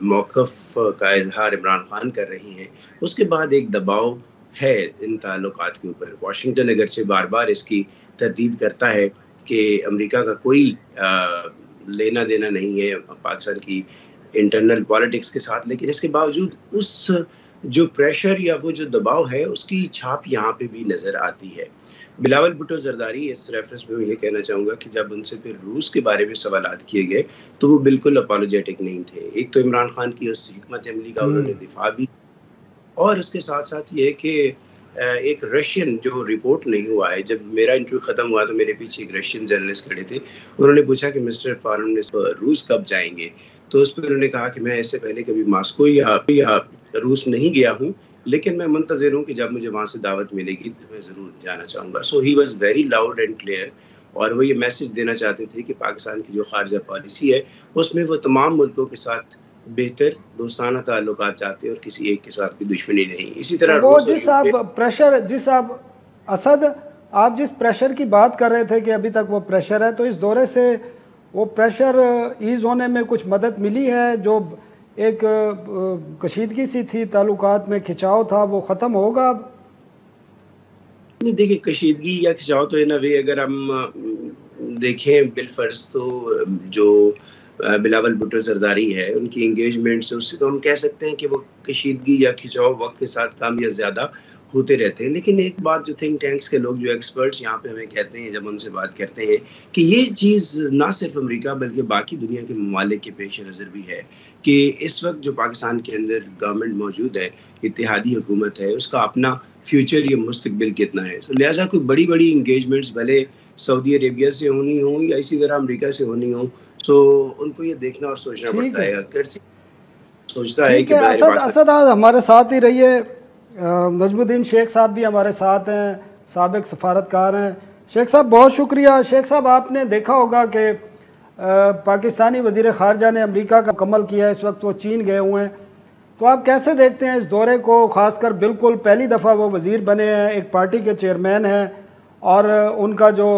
मौक़िफ़ का इजहार इमरान खान कर रही हैं उसके बाद एक दबाव है इन ताल्लुकात के ऊपर। वाशिंगटन अगरचे बार बार इसकी तरदीद करता है कि अमेरिका का कोई लेना देना नहीं है पाकिस्तान की इंटरनल पॉलिटिक्स के साथ, लेकिन इसके बावजूद उस जो प्रेशर या वो जो दबाव है उसकी छाप यहाँ पे भी नज़र आती है। बिलावल भुट्टो जरदारी, इस रेफरेंस में मैं ये कहना चाहूँगा कि जब उनसे फिर रूस के बारे में सवालात किए गए तो वो बिल्कुल अपॉलोजेटिक नहीं थे। एक तो इमरान खान की उस हिकमत अमली का उन्होंने दिफा भी, और उसके साथ साथ ये कि एक रशियन जो रिपोर्ट नहीं हुआ है, जब मेरा इंटरव्यू ख़त्म हुआ तो मेरे पीछे एक रशियन जर्नलिस्ट खड़े थे, उन्होंने पूछा कि मिस्टर फॉरेन मिनिस्टर रूस कब जाएंगे, तो उस पर उन्होंने कहा कि मैं इससे पहले कभी मॉस्को या रूस नहीं गया हूँ, लेकिन मैं मुंतज़िर हूँ कि जब मुझे वहाँ से दावत मिलेगी तो मैं ज़रूर जाना चाहूँगा। So he was very loud and clear, और वो ये मैसेज देना चाहते थे कि पाकिस्तान की जो खारजा पॉलिसी है उसमें वो तमाम मुल्कों के साथ बेहतर दोस्ताना ताल्लुकात चाहते हैं और किसी एक के साथ भी दुश्मनी नहीं। इसी तरह वो आप जिस प्रेशर की बात कर रहे थे कि अभी तक वो प्रेशर है, तो इस दौरे से वो प्रेशर ईज होने में कुछ मदद मिली है? जो एक कशीदगी सी थी, ताल्लुकात में खिंचाव था, वो ख़त्म होगा अब? नहीं, देखिए कशीदगी या खिंचाव तो इन अ वे अगर हम देखें बिलफर्ज तो जो बिलावल भुट्टो जरदारी है उनकी इंगेजमेंट से, उससे तो हम कह सकते हैं कि वो कशीदगी या खिंचाव वक्त के साथ कम या ज़्यादा होते रहते हैं। लेकिन एक बात जो थिंक टैंक्स के लोग, जो एक्सपर्ट्स यहाँ पे हमें कहते हैं जब उनसे बात करते हैं, कि ये चीज़ ना सिर्फ अमेरिका बल्कि बाकी दुनिया के ममालिक के पेश नज़र भी है कि इस वक्त जो पाकिस्तान के अंदर गवर्नमेंट मौजूद है, इत्तेहादी हुकूमत है, उसका अपना फ्यूचर या मुस्तकबिल कितना है। तो लिहाजा कोई बड़ी बड़ी इंगेजमेंट्स भले सऊदी अरेबिया से होनी हो या इसी तरह अमेरिका से होनी हो, तो उनको ये देखना और सोचना पड़ता है। अगर सोचता है कि असद आज हमारे साथ ही रहिए, नजमुद्दीन शेख साहब भी हमारे साथ हैं, साबिक सफारतकार हैं। शेख साहब बहुत शुक्रिया। शेख साहब, आपने देखा होगा कि पाकिस्तानी वज़ीर ख़ारजा ने अमेरिका का मुकम्मल किया, इस वक्त वो चीन गए हुए हैं, तो आप कैसे देखते हैं इस दौरे को? ख़ासकर बिल्कुल पहली दफ़ा वो वज़ीर बने हैं, एक पार्टी के चेयरमैन हैं, और उनका जो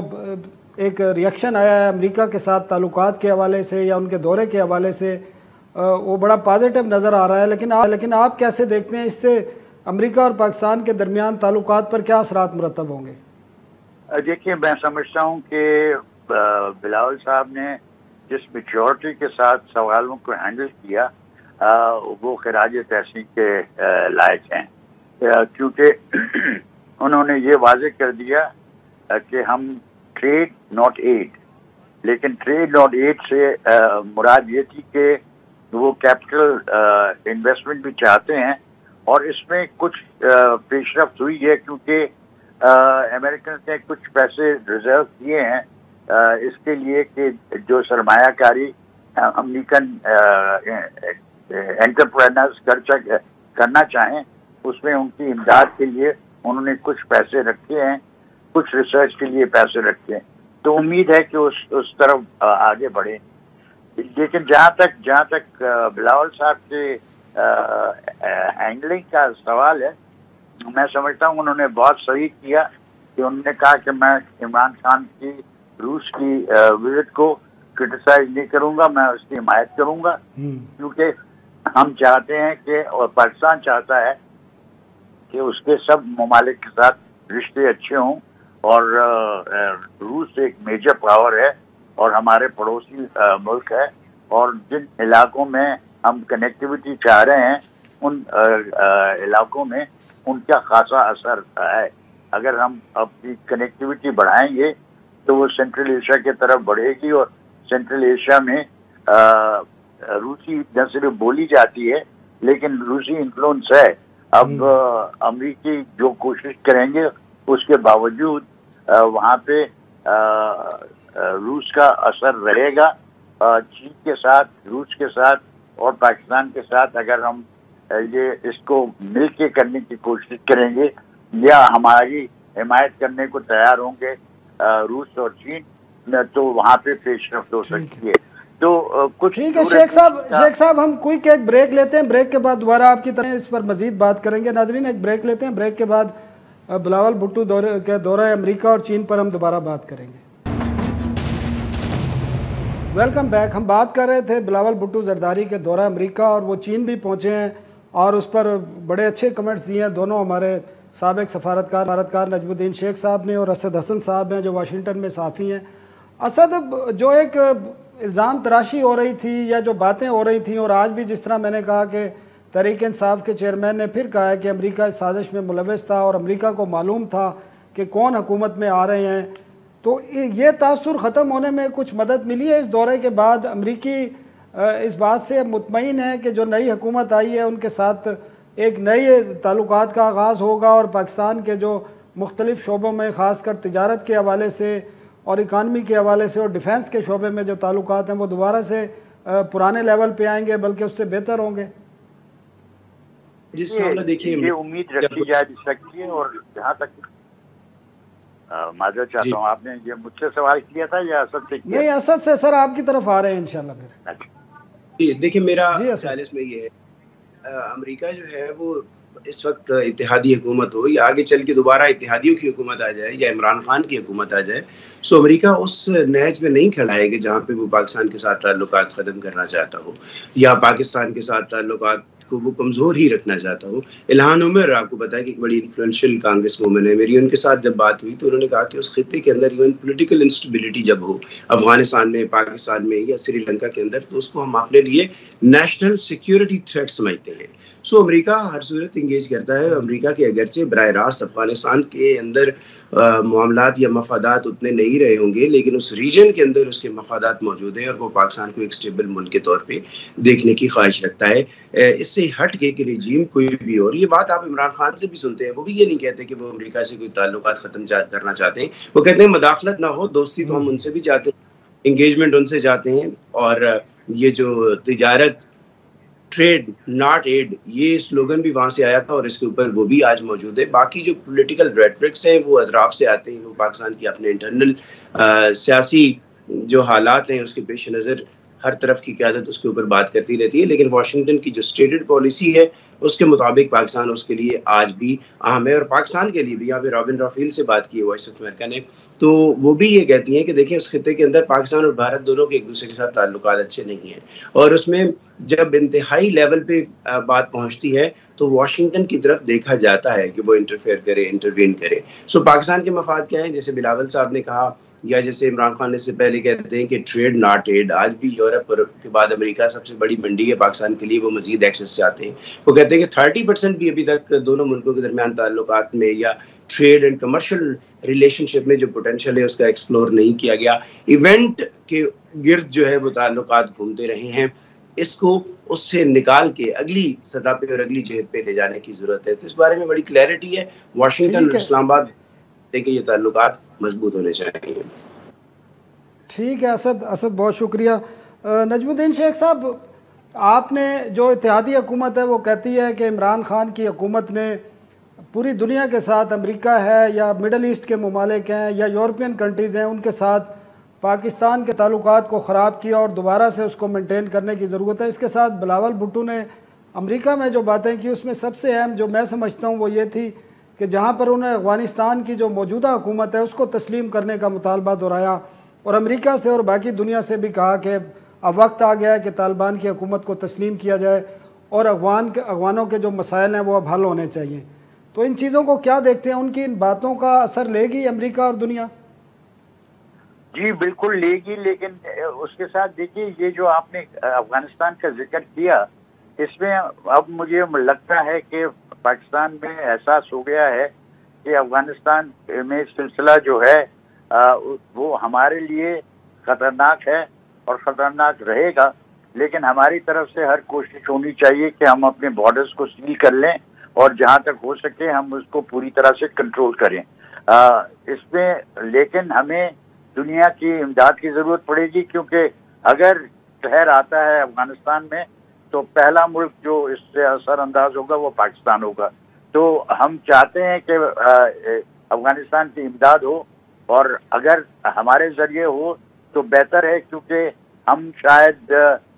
एक रिएक्शन आया है अमेरिका के साथ ताल्लुकात के हवाले से या उनके दौरे के हवाले से, वो बड़ा पॉजिटिव नज़र आ रहा है। लेकिन आप कैसे देखते हैं, इससे अमेरिका और पाकिस्तान के दरमियान ताल्लुकात पर क्या असरात मुरतब होंगे? देखिए, मैं समझता हूँ कि बिलावल साहब ने जिस मैच्योरिटी के साथ सवालों को हैंडल किया वो खिराज तहसीन के लायक हैं, क्योंकि उन्होंने ये वाज़ेह कर दिया कि हम ट्रेड नॉट एड, लेकिन ट्रेड नॉट एड से मुराद ये थी कि वो कैपिटल इन्वेस्टमेंट भी चाहते हैं, और इसमें कुछ पेशरफ्त हुई है क्योंकि अमेरिकन ने कुछ पैसे रिजर्व किए हैं इसके लिए कि जो सरमायाकारी अमेरिकन एंटरप्रेन्योर्स करना चाहें उसमें उनकी इमदाद के लिए उन्होंने कुछ पैसे रखे हैं, कुछ रिसर्च के लिए पैसे रखे हैं। तो उम्मीद है कि उस तरफ आगे बढ़े। लेकिन जहाँ तक बिलावल साहब के हैंडलिंग का सवाल है, मैं समझता हूँ उन्होंने बहुत सही किया कि उन्होंने कहा कि मैं इमरान खान की रूस की विजिट को क्रिटिसाइज नहीं करूँगा, मैं उसकी हिमायत करूँगा, क्योंकि हम चाहते हैं कि, और पाकिस्तान चाहता है कि उसके सब ममालिक के साथ रिश्ते अच्छे हों, और रूस एक मेजर पावर है और हमारे पड़ोसी मुल्क है, और जिन इलाकों में हम कनेक्टिविटी चाह रहे हैं उन इलाकों में उनका खासा असर है। अगर हम अपनी कनेक्टिविटी बढ़ाएंगे तो वो सेंट्रल एशिया की तरफ बढ़ेगी, और सेंट्रल एशिया में रूसी न सिर्फ बोली जाती है लेकिन रूसी इन्फ्लुएंस है। अब अमेरिकी जो कोशिश करेंगे उसके बावजूद वहाँ पे रूस का असर रहेगा। चीन के साथ, रूस के साथ और पाकिस्तान के साथ अगर हम ये इसको मिलके करने की कोशिश करेंगे या हमारी हिमायत करने को तैयार होंगे रूस और चीन, तो वहाँ पे पेशरफ्त हो सकती है। तो कुछ ठीक है शेख साहब, हम क्विक एक ब्रेक लेते हैं, ब्रेक के बाद दोबारा आपकी तरह इस पर मजीद बात करेंगे। नाजरीन, एक ब्रेक लेते हैं, ब्रेक के बाद बिलावल भुट्टो के दौरा अमेरिका और चीन पर हम दोबारा बात करेंगे। Welcome back. हम बात कर रहे थे बिलावल भुट्टो जरदारी के दौरा अमेरिका, और वो चीन भी पहुँचे हैं और उस पर बड़े अच्छे कमेंट्स दिए हैं दोनों हमारे साबिक सफारतकार नजमुद्दीन शेख साहब ने और असद हसन साहब हैं जो वाशिंगटन में सहाफ़ी हैं। असद, जो एक इल्ज़ाम तराशी हो रही थी या जो बातें हो रही थी, और आज भी जिस तरह मैंने कहा कि तहरीक इंसाफ के चेयरमैन ने फिर कहा है कि अमेरिका इस साजिश में मुलव्वस था और अमेरिका को मालूम था कि कौन हुकूमत में आ रहे हैं, तो ये तासुर ख़त्म होने में कुछ मदद मिली है इस दौरे के बाद? अमरीकी इस बात से मुतमईन है कि जो नई हुकूमत आई है उनके साथ एक नए ताल्लुकात का आगाज़ होगा और पाकिस्तान के जो मुख्तलिफ़ शोबों में, ख़ासकर तिजारत के हवाले से और इकानमी के हवाले से और डिफेंस के शोबे में जो ताल्लुकात हैं वो दोबारा से पुराने लेवल पे आएंगे, बल्कि उससे बेहतर होंगे? देखिए, ये उम्मीद रखी जा सकती है। और जहाँ तक माजरत चाहता हूँ, आपने ये मुझसे सवाल किया था या असद से किया? नहीं, असद से सर, आपकी तरफ आ रहे हैं इंशाल्लाह फिर। अच्छा, देखिए मेरा ख्याल इसमें ये है, अमेरिका जो है वो इस वक्त इत्तेहादी हुकूमत हो या आगे चल के दोबारा इत्तेहादियों की हुकूमत आ जाए या इमरान खान की हुकूमत आ जाए, सो अमेरिका उस नहज में नहीं खड़ा है कि जहाँ पे वो पाकिस्तान के साथ ताल्लुकात ख़त्म करना चाहता हो या पाकिस्तान के साथ ताल्लुकात को वो कमज़ोर ही रखना चाहता हो। इल्हान उमर, आपको पता है कि एक बड़ी इन्फ्लुएंशियल कांग्रेस वूमन है, मेरी उनके साथ जब बात हुई तो उन्होंने कहा कि उस खित्ते के अंदर इवन पॉलिटिकल इंस्टेबिलिटी जब हो, अफगानिस्तान में, पाकिस्तान में या श्रीलंका के अंदर, तो उसको हम अपने लिए नेशनल सिक्योरिटी थ्रेट समझते हैं। सो अमेरिका हर सूरत इंगेज करता है। अमेरिका के अगरचे बराह रास्त अफगानिस्तान के अंदर मामलात या मफादात उतने नहीं रहे होंगे, लेकिन उस रीजन के अंदर उसके मफादात मौजूद हैं और वो पाकिस्तान को एक स्टेबल मुल्क के तौर पे देखने की ख्वाहिश रखता है। इससे हट के कि रिजीम कोई भी, और ये बात आप इमरान खान से भी सुनते हैं, वो भी ये नहीं कहते कि वो अमेरिका से कोई ताल्लुकात ख़त्म करना चाहते हैं। वो कहते हैं मदाखलत ना हो, दोस्ती तो हम उनसे भी चाहते हैं, इंगेजमेंट उनसे चाहते हैं, और ये जो तिजारत, ट्रेड नॉट एड, ये स्लोगन भी वहाँ से आया था और इसके ऊपर वो भी आज मौजूद है। बाकी जो पॉलिटिकल रेटरिक्स हैं वो अतराफ से आते हैं, वो पाकिस्तान की अपने इंटरनल सियासी जो हालात हैं उसके पेश नज़र हर तरफ की क़यादत उसके ऊपर बात करती रहती है, लेकिन वाशिंगटन की जो स्टेटेड पॉलिसी है उसके मुताबिक पाकिस्तान उसके लिए आज भी अहम है। और पाकिस्तान के लिए भी, यहाँ पे रॉबिन राफेल से बात की है वॉइस ऑफ अमेरिका ने, तो वो भी ये कहती हैं कि देखिए उस खित्ते के अंदर पाकिस्तान और भारत दोनों के एक दूसरे के साथ ताल्लुकात अच्छे नहीं हैं, और उसमें जब इंतहाई लेवल पे बात पहुंचती है तो वाशिंगटन की तरफ देखा जाता है कि वो इंटरफेयर करे, इंटरवीन करे। सो पाकिस्तान के मफाद क्या है, जैसे बिलावल साहब ने कहा या जैसे इमरान खान ने से पहले कहते हैं कि ट्रेड नॉट एड, आज भी यूरोप के बाद अमेरिका सबसे बड़ी मंडी है पाकिस्तान के लिए, वो मजीद एक्सेस चाहते हैं। वो कहते हैं कि 30% भी अभी तक दोनों मुल्कों के दरमियान ताल्लुकात में या ट्रेड एंड कमर्शियल रिलेशनशिप में जो पोटेंशियल है उसका एक्सप्लोर नहीं किया गया। इवेंट के गिर्द जो है वो ताल्लुकात घूमते रहे हैं, इसको उससे निकाल के अगली सतह पे और अगली जहत पे ले जाने की जरूरत है। तो इस बारे में बड़ी क्लैरिटी है। वाशिंगटन और इस्लामाबाद के ये ताल्लुकात मजबूत होने चाहिए। ठीक है असद, बहुत शुक्रिया। नजमुद्दीन शेख साहब, आपने जो इत्तेहादी हुकूमत है वो कहती है कि इमरान खान की हुकूमत ने पूरी दुनिया के साथ, अमेरिका है या मिडल ईस्ट के ममालिक हैं या यूरोपियन कंट्रीज़ हैं, उनके साथ पाकिस्तान के ताल्लुकात को ख़राब किया और दोबारा से उसको मेंटेन करने की ज़रूरत है। इसके साथ बिलावल भुट्टो ने अमेरिका में जो बातें की उसमें सबसे अहम जो मैं समझता हूँ वो ये थी कि जहाँ पर उन्हें अफ़गानिस्तान की जो मौजूदा हुकूमत है उसको तस्लीम करने का मुतालबा दोहराया और अमेरिका से और बाकी दुनिया से भी कहा कि अब वक्त आ गया है कि तालिबान की हुकूमत को तस्लीम किया जाए और अफ़गानों के जो मसाइल हैं वो अब हल होने चाहिए। तो इन चीज़ों को क्या देखते हैं, उनकी इन बातों का असर लेगी अमेरिका और दुनिया? जी बिल्कुल लेगी, लेकिन उसके साथ देखिए ये जो आपने अफगानिस्तान का जिक्र किया, इसमें अब मुझे लगता है कि पाकिस्तान में एहसास हो गया है कि अफगानिस्तान में सिलसिला जो है वो हमारे लिए ख़तरनाक है और ख़तरनाक रहेगा, लेकिन हमारी तरफ से हर कोशिश होनी चाहिए कि हम अपने बॉर्डर्स को सील कर लें और जहाँ तक हो सके हम उसको पूरी तरह से कंट्रोल करें। इसमें लेकिन हमें दुनिया की इमदाद की ज़रूरत पड़ेगी, क्योंकि अगर कहर आता है अफगानिस्तान में तो पहला मुल्क जो इससे असरअंदाज होगा वो पाकिस्तान होगा। तो हम चाहते हैं कि अफगानिस्तान की इमदाद हो और अगर हमारे ज़रिए हो तो बेहतर है, क्योंकि हम शायद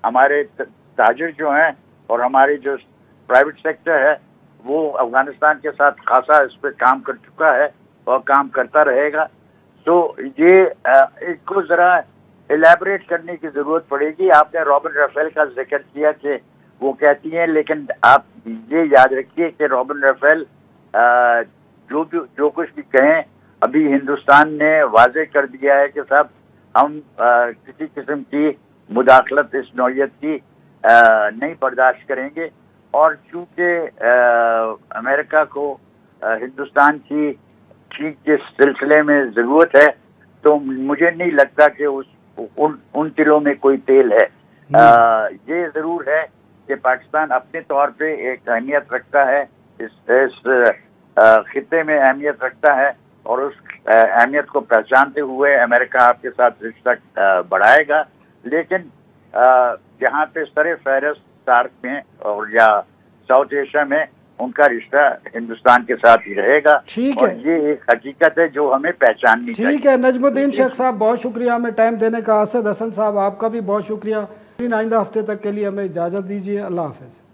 हमारे ताजिर जो हैं और हमारे जो प्राइवेट सेक्टर है वो अफगानिस्तान के साथ खासा इस पर काम कर चुका है और काम करता रहेगा। तो ये इसको ज़रा एलैबोरेट करने की ज़रूरत पड़ेगी। आपने रॉबिन राफेल का जिक्र किया कि वो कहती हैं, लेकिन आप ये याद रखिए कि रॉबिन राफेल जो कुछ भी कहें, अभी हिंदुस्तान ने वाजे कर दिया है कि साहब हम किसी किस्म की मुदाखलत इस नौयत की नहीं बर्दाश्त करेंगे। और चूँकि अमेरिका को हिंदुस्तान की ठीक के सिलसिले में ज़रूरत है, तो मुझे नहीं लगता कि उन तिलों में कोई तेल है। ये ज़रूर है कि पाकिस्तान अपने तौर पे एक अहमियत रखता है, इस खित्ते में अहमियत रखता है, और उस अहमियत को पहचानते हुए अमेरिका आपके साथ रिश्ता बढ़ाएगा। लेकिन जहाँ पे सरे फहरिस्त सार्क में और या साउथ एशिया में उनका रिश्ता हिंदुस्तान के साथ ही रहेगा। ठीक और है, ये एक हकीकत है जो हमें पहचाननी चाहिए। ठीक है नजमुद्दीन शेख साहब, बहुत शुक्रिया हमें टाइम देने का। असद हसन साहब, आपका भी बहुत शुक्रिया। आइंदा हफ्ते तक के लिए हमें इजाज़त दीजिए। अल्लाह हाफ़िज़।